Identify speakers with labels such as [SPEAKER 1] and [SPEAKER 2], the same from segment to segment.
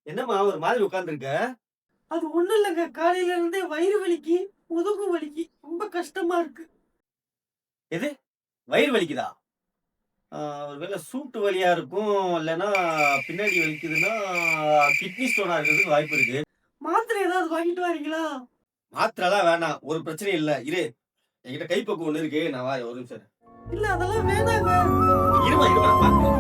[SPEAKER 1] என்னம்மா ஒரு மாதிரி உட்கார்ந்துருக்க?
[SPEAKER 2] அது ஒண்ணும் இல்லைங்க. காலையில இருந்தே வயிறு வலிக்கு, முதுகு வலிக்கு. ரொம்ப கஷ்டமா இருக்கு.
[SPEAKER 1] எது? வயிறு வலிக்குதா? ஒருவேளை சூட்டு வலியா இருக்கும். இல்லன்னா பின்னாடி வலிக்குதுன்னா, கிட்னி ஸ்டோனா இருக்கிறதுக்கு வாய்ப்பு இருக்கு.
[SPEAKER 2] மாத்திரை ஏதாவது வாங்கிட்டு வரீங்களா?
[SPEAKER 1] மாத்திரைலாம் வேணாம். ஒரு பிரச்சனையும் இல்ல. இரு. என்கிட்ட கைப்பக்குவம் ஒண்ணு இருக்கு. நான் ஒரு நிமிஷம் இரு.
[SPEAKER 2] இல்ல அதெல்லாம் வேணாங்க.
[SPEAKER 1] இரும்மா, இரும்மா நான் பார்க்கிறேன்.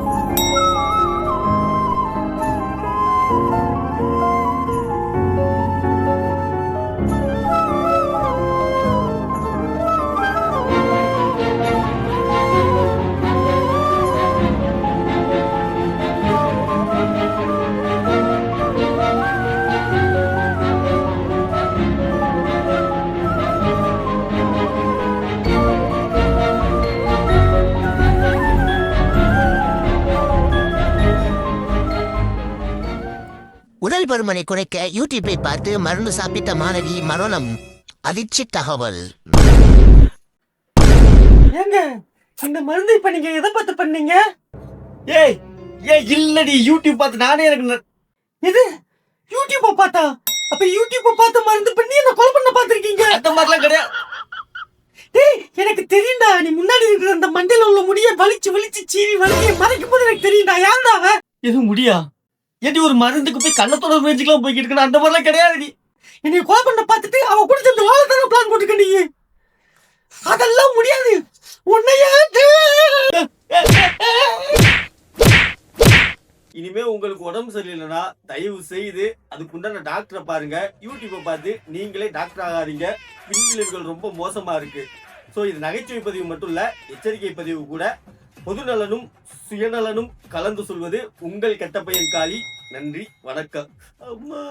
[SPEAKER 3] உடல் பருமனை குறைக்க யூடியூப்பை பார்த்து மருந்து சாப்பிட்ட மாணவி மரணம். அதிர்ச்சி தகவல்.
[SPEAKER 2] ஏங்க இந்த மருந்து இப்ப நீங்க எதை பார்த்து பண்ணீங்க?
[SPEAKER 1] ஏய், ஏய் இல்லடி யூடியூப் பார்த்து நானே எனக்கு
[SPEAKER 2] எது? யூடியூப்ப பார்த்தா? அப்ப யூடியூப்ப பார்த்து மருந்து பண்ணி என்ன கொலை பண்ண பார்த்திருக்கீங்க?
[SPEAKER 1] அந்த மாதிரிலாம் கிடையாது.
[SPEAKER 2] டேய் எனக்கு தெரியும்டா. நீ முன்னாடி இருக்கிற அந்த மண்டையில உள்ள முடிய வலிச்சு வலிச்சு சீவி வலிய மறைக்கும் போது எனக்கு தெரியும்டா. யாருடா அவன்?
[SPEAKER 1] எதுவும் முடியா? ஏடி ஒரு மருந்துக்கு போய் கள்ளத்தோட முயற்சிக்கெல்லாம் போய்கிட்டு இருக்கணும். அந்த மாதிரிலாம் கிடையாதுடி.
[SPEAKER 2] என்னை கொலை பண்ண பார்த்துட்டு அவ கூட சேர்ந்து வாழத்தான பிளான் போட்டுக்க நீ. அதெல்லாம் முடியாது. உன்னையே
[SPEAKER 1] இனிமே உங்களுக்கு உடம்பு சரியில்லைன்னா தயவு செய்து அதுக்குண்டான டாக்டரை பாருங்க. யூடியூப்பை பார்த்து நீங்களே டாக்டர் ஆகாதீங்க. பின்விளைவுகள் ரொம்ப மோசமா இருக்கு. ஸோ இது நகைச்சுவை பதிவு மட்டும் இல்ல, எச்சரிக்கை பதிவு கூட. பொது நலனும் சுயநலனும் கலந்து சொல்வது உங்கள் கெட்ட பையன் காளி. நன்றி, வணக்கம். அம்மா.